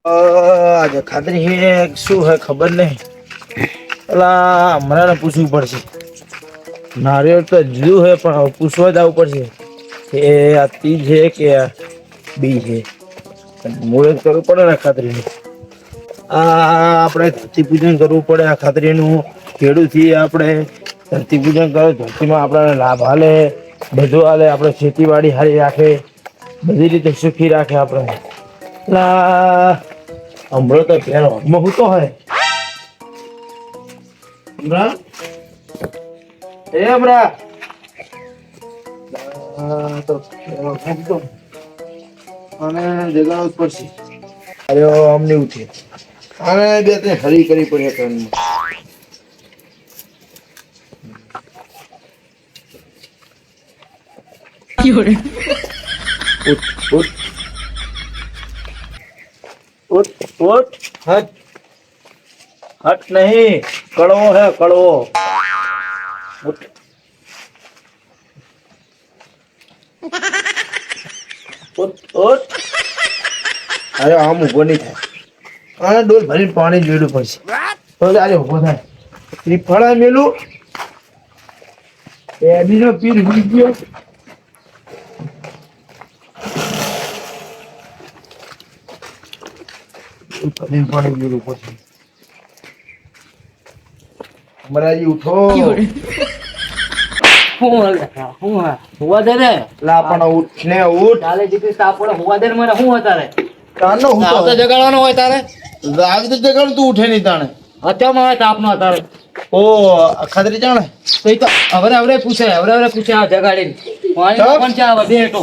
આજે ખાતરી હે શું હે ખબર નહીં. પેલા હમણાં પૂછવું પડશે. નારિયેળ તો જુદું હે પણ પૂછવા જવું પડશે કે આ તીજ છે કે બી છે. મુહૂર્ત કરવું પડે ને ખાતરીનું. આપણે ધરતી પૂજન કરવું પડે. આ ખાતરીનું ખેડૂતથી આપણે ધરતી પૂજન કરો. ધરતીમાં આપણને લાભ હાલે, બધું હાલે. આપણે ખેતીવાડી સારી રાખે, બધી રીતે સુખી રાખે આપણે. હમણાં તો પેલો હું તો હોય હમણાં એ હમણાં તો અને જગાડવું પડશે. અરે અમને ઉઠે અને બે ત્રણ હરી કરી પડે કાનમાં. ઉठ હટ હટ નહીં, કડવો હે કડવો. ઉઠ ઉઠ ઉઠ. અરે આમ ઉભો નહીં થાય. અને ડોલ ભરીને પાણી જોડવું પડશે તો આજે ઉભો થાય. ત્રિફળા મેલું એબીનો પીર ઉડી ગયો. પાણી જોડવું પડશે. અમરાજી ઉઠો. હુવા દે ને લા પણ ઉઠ ને ઉઠ. ચાલે જીતી તાપડે હુવા દે ને મને શું અત્યારે તાનો હું આવતો જગાડવાનો હોય તારે આવી તો જગાડ તું ઉઠે નહીં તાણે. અત્યારમાં હોય તાપનો અત્યારે ઓ ખાતરી જાણે તો ઈ તો હવે પૂછે આ જગાડીને પાણી ચાલ. પણ ચા વધે તો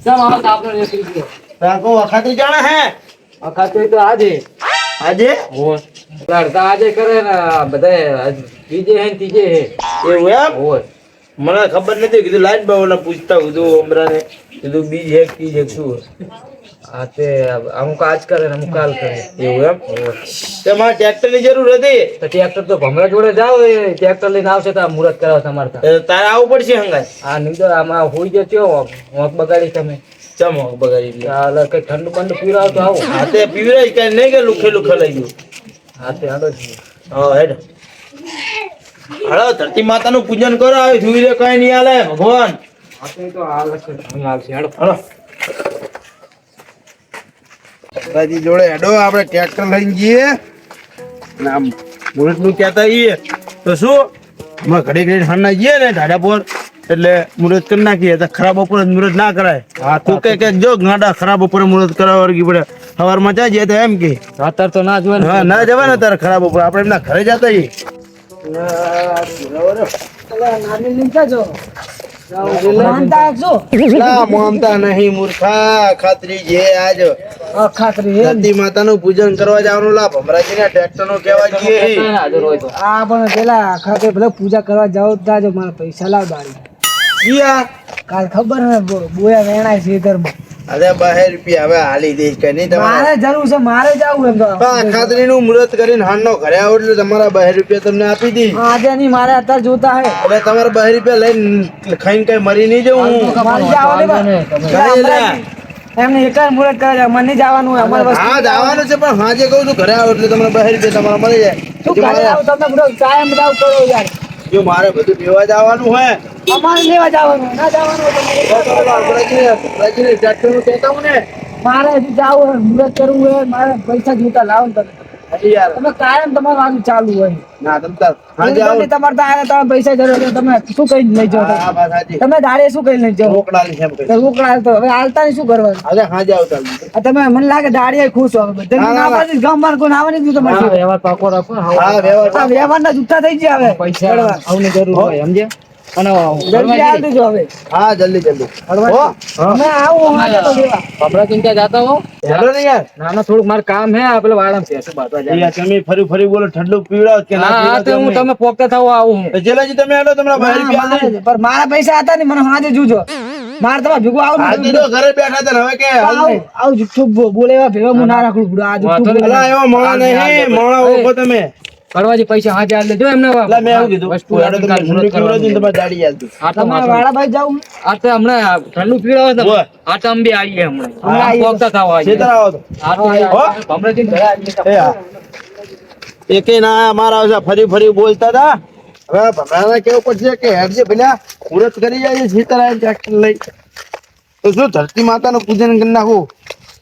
ચમ આવે તાપનો રેસી ગયો તાકો ખાતરી જાણે હે આખા તો આજે આજે હો લડતા આજે કરે ને બધા ત્રીજે હે ને ત્રીજે હે એવું એમ. હોય મને ખબર નથી. કીધું લાઈટ બાવલા પૂછતા કીધું અમરાને કીધું બીજ હે ત્રીજ હે શું આ તે અમુક આજ કરે ને અમુક કાલ કરે એવું એમ. તમારે ટ્રેક્ટર ની જરૂર હતી તો ટ્રેક્ટર તો ભમરા જોડે જાવ એ ટ્રેક્ટર લઈને આવશે તો આ મુહૂર્ત કરાવો તમારે તો તારે આવવું પડશે હંગાય. આ નીંદર આમાં હોઈ જતો હોંક બગાડી તમે ચમક બગાડી ચાલ કઈ ઠંડુ બંડુ પીવડાવ તો આવો હા તે પીવરાય કઈ નહીં કે લુખે લુખે લઈ ગયું. હા તે હાલો જ હા હેડ હાલો ધરતી માતાનું પૂજન કરો. આવી ધુઈ રે કઈ નહીં હાલે ભગવાન. હા તે તો હાલ છે અહીં હાલશે હેડો હાલો દાદી જોડે હેડો. આપણે ટ્રેક્ટર લઈને જઈએ ને આમ મુહૂર્ત નું કહેતા આવીએ તો શું અમે ઘડી ઘડી ઠંડા જઈએ ને ઢાડા પર એટલે મુહૂર્ત કરી નાખીએ. તો ખરાબ બપોરે મુહૂર્ત ના કરાય. હા તું કે જો ગાંડા ખરાબ બપોરે મુહૂર્ત કરાવવા વર્ગી પડે. સવારમાં જાય જઈએ તો એમ કે અત્યારે તો ના જોવે ને હા ના જવાય ને તારે ખરાબ બપોરે આપણે એમના ઘરે જતા આવીએ. ના મોમતા નહીં મૂર્ખા. ખાતરી જે આજ ધરતી માતાનું પૂજન કરવા જવાનું. લા ભમરાજીના ટ્રેક્ટર નો કહેવા જઈએ. હાજર હોય તો આ પણ પેલા ખાતે ભલે પૂજા કરવા જાવ તાજો મારા પૈસા લાવ દાડી જીયા કાલ ખબર ને બોયા વેણાય છે ઘરમાં અરે 12 રૂપિયા હવે હાલી દઈશ કે નહીં તમારે. મારે જરૂર છે મારે જાવું એમ તો ખાતરી નું મુહૂર્ત કરીને હાંડનો ઘરે આવો એટલે તમારા 12 રૂપિયા તમને આપી દી. આજે નહીં મારે અત્યારે જોતા હે એટલે તમારે 12 રૂપિયા લઈને ખાઈને કઈ મરી નહીં જવું. મારે જાવ ને એમને એક જ મુહૂર્ત કરે છે મને નહીં જવાનું હોય અમારે વસ્તુ હા જવાનું છે પણ હાજે કહું છું ઘરે આવો એટલે તમને 12 રૂપિયા તમારે મળી જાય. શું ઘરે આવું તમને બધો કાયમ જાવ કરો યાર જો મારે બધું લેવા જવાનું હોય અમારે લેવા જવાનું ના જવાનું હોય ટ્રેક્ટર નું કહેતા હું ને મારે હજી જાવું હોય મુહૂર્ત કરવું હોય મારે પૈસા જોતા લાવો ને યાર તમે કાયમ તમારું વાતું ચાલુ હોય ના તમ તાર હાજે આવો. તમારે તો આને તમે પૈસા જરૂર હોય તમે શું કઈ લઈ જાઓ હા વાત સાચી. તમે દાડે શું કઈ લઈ જાઓ રોકડાની છે એમ કહી. તો રોકડા તો હવે હાલતા ને શું કરવાનું અરે હાજે આવતા આ તમે મને લાગે દાડીએ ખુશ હો બધા ના, ના. ના પાડી ગામમાં કોઈ આવવાની જ નહીં તમારે વ્યવહાર પાકો રાખો ને હા વ્યવહાર આ વ્યવહારના જુઠ્ઠા થઈ ગયા હવે પૈસા આવની જરૂર હોય સમજે અને જલ્દી હાલ દેજો હવે હા જલ્દી જલ્દી હો અમે આવું હાજે તો લેવા કપડા ચિંતા જાતા હો હેલો ને યાર. ના ના થોડુંક મારે કામ હે આ પેલા વાળામાં ભેંસો બાંધવા જાય યાર તમે ફરી ફરી બોલો ઠંડુ પીવડાવો કે ના હા હા તો હું પીવડાવો તમે પોકતા થાવ આવું હું તો જેલાજી તમે હેલો તમને 12 રૂપિયા મારે આલે. પણ મારા પૈસા હતા ને મને હાજે જુજો મારે તમારે ભેગું આવું આજે તો ઘરે બેઠા હતા ને હવે કે હાલ નહીં. આવું જુઠ્ઠું બોલે એવા ભેગા હું ના રાખું આ જુઠ્ઠું બોલે. અલા એવો મોણા નહીં મોણા ઓળખો તમે. કડવાજી પૈસા હાજર આલ દેજો એમને એટલે મેં એવું કીધું વસ્તુ હેડો તમે કાલ ઠંડુ મુહૂર્ત પીવડાવજો ને કરવાનું. તમારે દાઢી આલજો. આ તો તમારે વાસણ- વાળાભાઈ જાવું આ તો હમણાં ઠંડુ પીવડાવો તમે. ઓય. આ તો અમે બી આવીએ હમણાં. હમણાં આવીએ. પોગતા થવા આવીએ. છેતર આવો તો. આ તો હો? ભમરેજીને ઘરે આવીએ. એ હા. એકે ના અમારા આવશે ફરી ફરી બોલતા હતા. હવે ભમરાને કેવું પડશે કે હેડજે ભલા મુહૂર્ત કરી જાય છેતર આવીને ટ્રેક્ટર લઈ તો શું ધરતી માતાનું પૂજન કરી નાખું.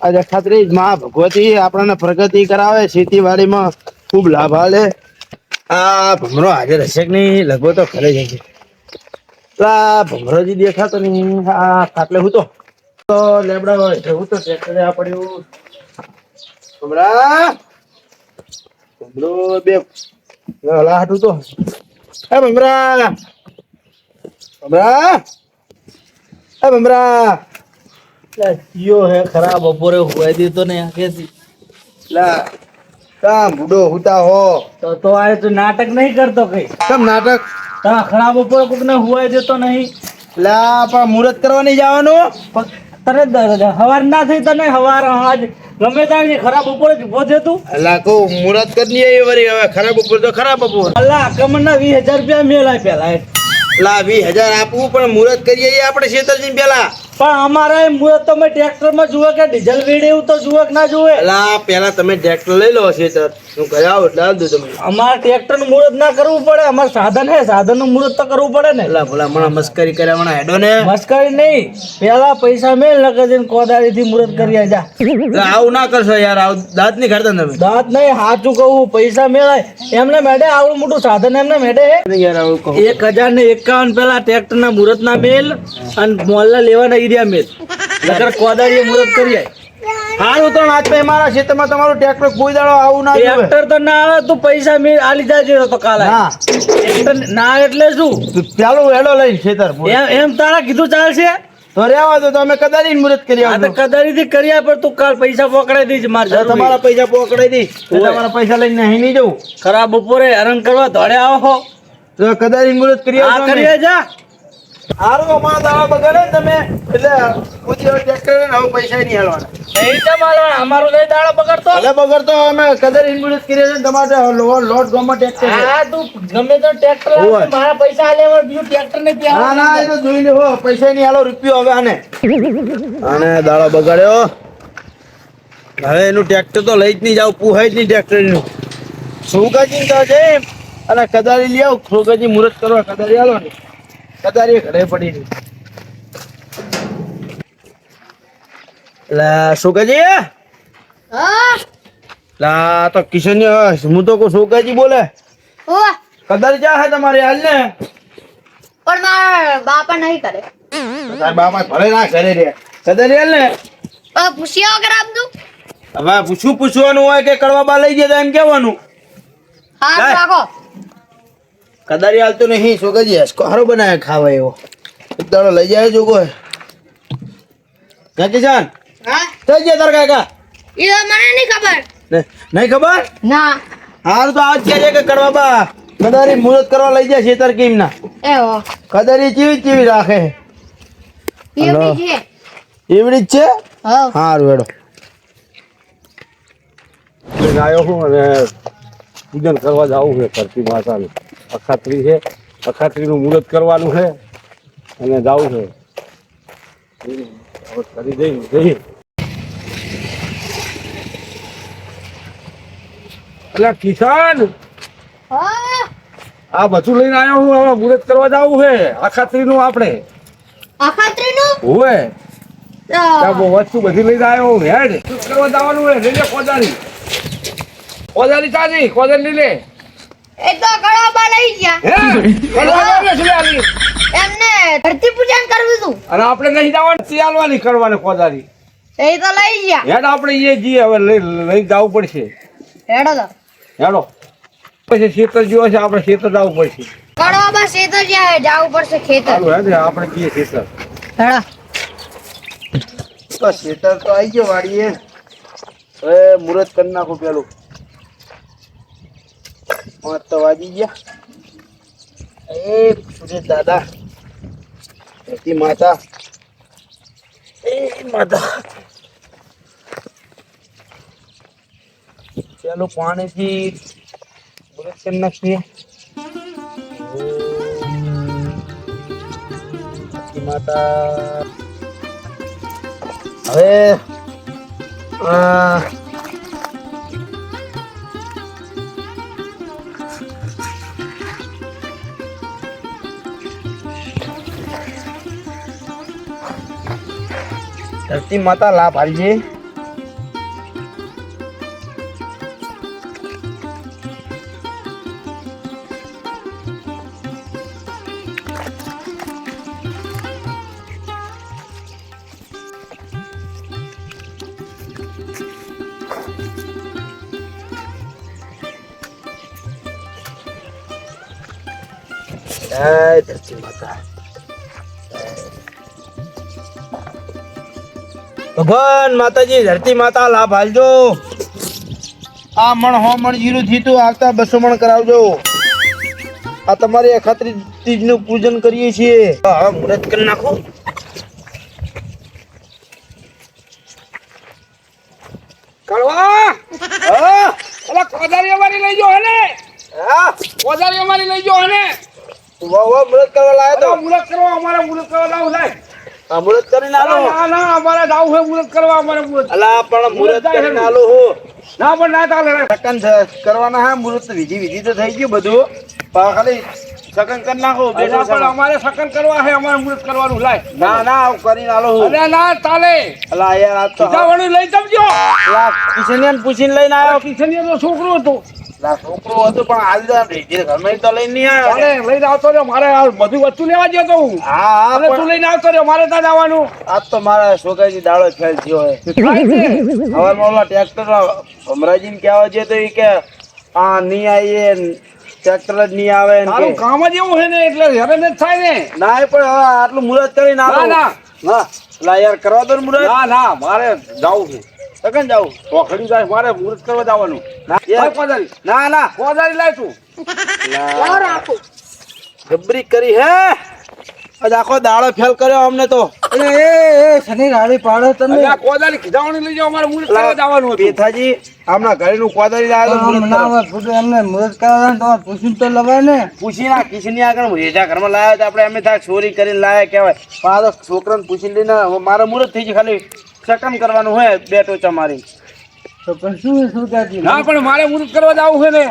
આજે ખાતરી મા ભગવતી આપણને પ્રગતિ કરાવે, ખેતીવાડીમાં ખૂબ લાભ આલે. આ ભમરો હાજર હશે કે નહીં? લગભગ તો ઘરે જ હશે. પેલા ભમરોજી દેખાતો નહીં. આ ખાટલે હું તો લેબડા હોય હું તો ટ્રેક્ટરે આ પડ્યું. ભમરા ભમરો બે હલા હાટું તો એ ભમરા ભમરા એ ભમરા યો હે ખરા બપોરે હુવાઈ દીધો ને આખેથી લા કા બુડો હુતા હો તો આ તું નાટક નહીં કરતો કઈ કેમ નાટક તા ખરાબ ઉપર કોક ને હુવાઈ દેતો નહીં લા પણ મુહૂર્ત કરવા નહીં જવાનું તને હવાર ના થઈ તને હવાર આજ ગમે ત્યાં ખરાબ ઉપર જ ઉભો છે તું અલા કો મુહૂર્ત કરી એ વરી હવે ખરાબ બપોર તો ખરાબ બપોર અલ્લા આક્રમણ ના 20,000 રૂપિયા મેલાય પેલા લા 20,000 આપવું પણ મુહૂર્ત કરીએ એ આપણે શેતરજી પેલા પણ અમારે મુહૂર્ત તમે ટ્રેક્ટર માં જુઓ કે ડીઝલ વેડ એવું તો જુઓ કે ના જુએ અલા પેલા તમે ટ્રેક્ટર લઈ લો શેતર હું ઘરે આવું એટલે આલ દઉં તમને અમારે ટ્રેક્ટર નું મુહૂર્ત ના કરવું પડે અમારે સાધન હે સાધન નું મુહૂર્ત તો કરવું પડે ને અલા ભલા મને મસ્કરી કર્યા મને હેડો ને મસ્કરી નહીં પેલા પૈસા મેલ લગે જઈને કોદાળી થી મુહૂર્ત કરી જા અલા આવું ના કરશો યાર આવું દાંત નહીં કાઢતા તમે દાંત નહીં સાચું કહું પૈસા મેળાય એમને મેડે આવડું મોટું સાધન એમને મેડે હે યાર આવું કહું 1051 પેલા ટ્રેક્ટર ના મુહૂર્ત ના મેલ અને મોલ્લા લેવાના ઈરિયા મેલ નકર કોદાળી મુહૂર્ત કરી આય હારું તો આજ ભાઈ મારા ખેતરમાં તમારું ટ્રેક્ટર કોઈ દાડો આવું ના જોવે ટ્રેક્ટર તો ના આવે તું પૈસા મેં આલી જાજે તો કાલે ના ટ્રેક્ટર ના એટલે શું ચાલો હેડો લઈને ખેતર એમ તારા કીધું ચાલશે તો રેવા દો તમે કદાચ મુહૂર્ત કરી આ તો આવજો કદારી થી કર્યા પર તું કાલ પૈસા પકડાઈ દઈશ મારે તો તમારા પૈસા પકડાઈ દી તમારા પૈસા લઈને નહીં નહીં જવું ખરાબ બપોરે હેરાન કરવા ધોડે આવો તો કદાચ મુહૂર્ત કરી આ આવજો કરીએ જા હારું અમારા દાવા બગાડે ને તમે એટલે કોઈ ટ્રેક્ટર ને હવે પૈસા નહીં હાલવાના નહીં તમારા અમારું નહીં દાડો બગાડતો ભલે બગડતો અમે કદર મુહૂર્ત કરી છે તમારે લોટ ગોમાં ટ્રેક્ટર છે હા તું ગમે તો ટ્રેક્ટર હોય. મારા પૈસા આલે એમાં બીજું ટ્રેક્ટર ને ના ના એ તો જોઈ લે હો પૈસા નહીં હાલો રૂપિયો હવે આને દાડો બગાડ્યો હવે એનું ટ્રેક્ટર તો લઈ જ નહીં જાવ પુહાય જ નહીં ટ્રેક્ટર નું સુગાજી તો છે અને કદારી લઈ આવ સુગાજી મુહૂર્ત કરવા કદારી હાલો ને કદારી ઘરે પડી રહી એટલે સુગાજી લા તો કિશન હું તો કહું સુગાજી બોલે કદારી ચા હે તમારી હાલ ને પણ મારા બાપા નહીં કરે તાર બાપા ભલે ના કરે રે કદારી હાલ ને પૂછ્યા વગર આપતું હવે પૂછવાનું હોય કે કડવા બા લઈ જતા એમ કેવાનું હા લાય. રાખો કદારી હાલતો નહીં સોગાજી હસકો હારો બનાવે ખાવા એવો એક દાડો લઈ જાય જોગો હે કિસાન હા થઈ ગયા તાર કાકા એ મને નહીં ખબર નહીં ખબર ના હાલ તો આજ કહે છે કે કડવા બા કદારી મુહૂર્ત કરવા લઈ જાય છેતર કેમ ના એવો કદારી ચીવી રાખે એવી છે એવડી જ છે હા હારું હેડો આવ્યો હું અને પૂજન કરવા જવું છે ધરતી માતાનું અખાત્રી છે અખાત્રીનું મુહૂર્ત કરવાનું છે અને જવું છે હવે કરી જઈએ એટલે કિસાન હા આ બધું લઈને આવ્યો હું હવે મુહૂર્ત કરવા જવું છે અખાત્રીનું આપણે અખાત્રીનું હોવે ત્યાં બહુ વસ્તુ બધી લઈને આવ્યો હું હેડ શું કરવા જવાનું છે લઈ લે કોદાળી ચાલી કોદાળી લઈ લે એ તો ગળાબા લઈ ગયા હે કરવા જવાનું છે આલી. એમને ધરતી પૂજન કરવું હતું અને આપણે નહીં જવાનું ચાલવાની કરવાની કોદાળી એ તો લઈ ગયા હેડ આપણે એ જઈએ હવે લઈ જવું પડશે હેડો તો હેડો પછી ખેતર જેવો છે આપણે ખેતર જવું પડશે ગળાબા ખેતર જાય જવું પડશે ખેતર ચાલુ હેડ આપણે જઈએ ખેતર હેડો તો છેતર તો આવી ગયો વાડીએ હવે મુહૂર્ત કરી નાખું પેલું 5 તો વાગી ગયા એ સુરેશ દાદા ધરતી માતા એ માતા પેલું પાણીથી કરી નાખીએ. માતા હવે ધરતી માતા લાભ હાલજે. જય ધરતી માતા. ભગવાન માતાજી ધરતી માતા લાભ હાલજો. આ મણ 100 મણ જીરું થયું આવતા 200 મણ કરાવજો. આ તમારી અખાત્રી તીજનું પૂજન કરીએ છીએ. હવે મુહૂર્ત કરી નાખો. કળવા હા ઓલા કોદારી અમારી લઈ જો હને હા કોદારી અમારી લઈ જો હને વાહ મુહૂર્ત કરવા લાયો તો. મુરત કરવા અમારે મુરત કરવા જાવ લાય આ મુહૂર્ત કરીને આલો. ના ના અમારે જાવ છે મુરત કરવા અમારે મુરત અલા પણ મુહૂર્ત કરીને આલો હું. ના પણ ના ચાલે સકન કરવાના હા મુહૂર્ત વિધિ તો થઈ ગયું બધું. પણ ખાલી સકન કરી નાખો. બેટા પણ અમારે સકન કરવા છે અમારે મુરત કરવાનું લાય ના ના આવું કરીને આલો હું. અરે ના ચાલે અલા યાર આ તો જાવણી લઈ જમજો અલા કિશનિયાને પૂછીને લઈને આવ્યો. કિશનીનો છોકરો હતો અલા છોકરો હતો પણ આજે ઘરમાં તો લઈને નહીં આવ્યો. ચાલે લઈને આવતો રહ્યો મારે આ બધું વસ્તુ લેવા જતો હું હા હા અને તું પણ લઈને આવતો રહ્યો મારે ત્યાં જવાનું આજ તો મારા છોકરાજી દાડો ખેલ થયો હોય. હવારમાં ઓલા ટ્રેક્ટર ભમરાજીને કહેવા છે તો એ કે આ નહીં આવીએ ટ્રેક્ટર જ નહીં આવે ને તારું કે. કામ જ એવું છે ને એટલે હેરાન જ થાય ને ના એ પણ હવે આટલું મુહૂર્ત કરીને આલો. ના ના હા અલા યાર કરવા દો ને મુહૂર્ત. ના ના મારે જાવું છે સકન જાવું. તો ખડી જાય મારે મુહૂર્ત કરવા જવાનું ના યાર. કોદારી ના ના કોદારી લાય તું ગબરી કરી હે આજ આખો દાડો ફેલ કર્યો અમને તો. શનિ રાડી પાડો તમે. અલ્યા કોદારી ખીજાવણી લઈ જાઓ મારે મુહૂર્ત કરવા જવાનું હતું બેથાજી આમના ઘરેનું કોદારી લાવ્યો તો મુહૂર્ત કરવા. એમને મુહૂર્ત કરાવવાનું તમારે પૂછીને તો લવાય ને. પૂછી ના કિશની આગળ રેજા ઘરમાં લાવ્યા તો આપણે એમ થાય ચોરી કરીને લાવ્યા કહેવાય. પણ આ તો છોકરાને પૂછી લઈને હવે મારે મુહૂર્ત થઈ ગયું. ખાલી સકન કરવાનું હોય 2 ટોચા મારી. તો પણ શું સુધાજી ના પણ મારે મુહૂર્ત કરવા જવું છે ને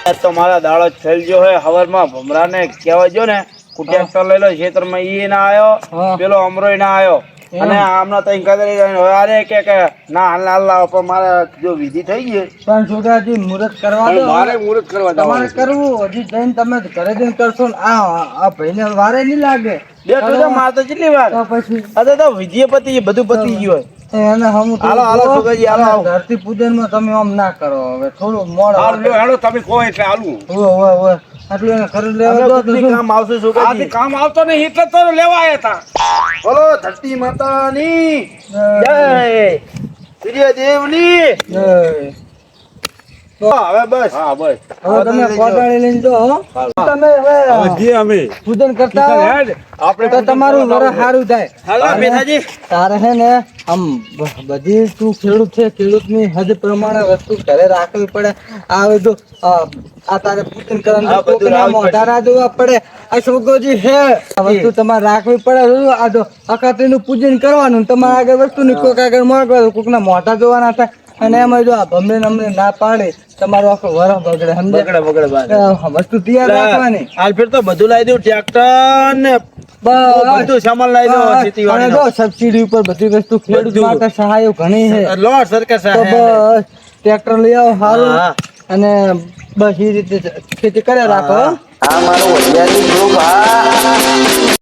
આજ તો મારા દાડો જ ફેલ ગયો હોય. હવારમાં ભમરાને કહેવા જો ને ટ્રેક્ટર લઈ લો ખેતરમાં ઈ ના આવ્યો હા. પેલો અમરોય ના આવ્યો અને આમના તો કદરી અરે કે ના હાલ લાવો પણ મારે જો વિધિ થઈ ગઈ પણ સુધાજી મુહૂર્ત કરવા પણ દો. મારે મુહૂર્ત કરવા તમારે જવાનું કરવું હજી જઈને તમે ઘરે જઈને કરશો ને આ ભાઈને વારે નહીં લાગે. 2 ટોચા મારે તો કેટલી વાર. તો પછી આ તો વિધિએ પતી ગઈ, બધું પતી ગયું હોય. એને હમું હાલો, હાલો, સુગાજી, હાલો, હાલો. ધરતી પૂજનમાં તમે આમ ના કરો. હવે થોડું મોડ હારું લ્યો હેડો તમે કહો એટલે હાલું ઓય આટલું એને ખરી લેવા અમે દો તો કોકની શું? કામ આવશે આથી સુગાજી. કામ આવતો નહીં એટલે તો લેવા આવ્યા હતા બોલો ધરતી માતાની જય, સૂર્યદેવની. જય. હવે બસ હા બસ હવે તમે કોદાળી લઈને જો હો. તમે હવે અમે પૂજન કરતા હો, હેડ આપણે તો તમારું વરસ સારું થાય. હાલો બેઠાજી. તારે હે ને આમ બધી તું ખેડૂત છે, ખેડૂતની હદ પ્રમાણે વસ્તુ ઘરે રાખવી પડે. આવે તો આ તારે પૂજન હા, કરવાનું બધું કોકના રાખવું પડે. મોઢા રાધવા પડે. આ છોકરોજી હે આ વસ્તુ તમારે રાખવી પડે. આ તો અખાત્રીનું પૂજન કરવાનું, તમારે આગળ વસ્તુની કોક આગળ મોકલવાનું, કોકના મોઢા જોવાના થાય. અને એમાં જો આ ભમરે નમરે ના પાડે તમારો આખો વરસ બગડે. સમજે? બગડે બાદ. વસ્તુ તૈયાર રાખવાની. હાલ ફેર તો બધું લાવી દઉં, ટ્રેક્ટર ને બસ બધું સામાન લાવી દઉં અને ખેતીવાડીનો. જો સબસિડી ઉપર બધી વસ્તુ ખેડૂત બધું. માટે સહાયો ઘણી છે. લો સરકાર તો સાહેબ. બસ ટ્રેક્ટર લઈ આવો સારું હા. અને બસ એ રીતે ખેતી કર્યા રાખો. આ મારું વડિયાની ગ્રુપ. હા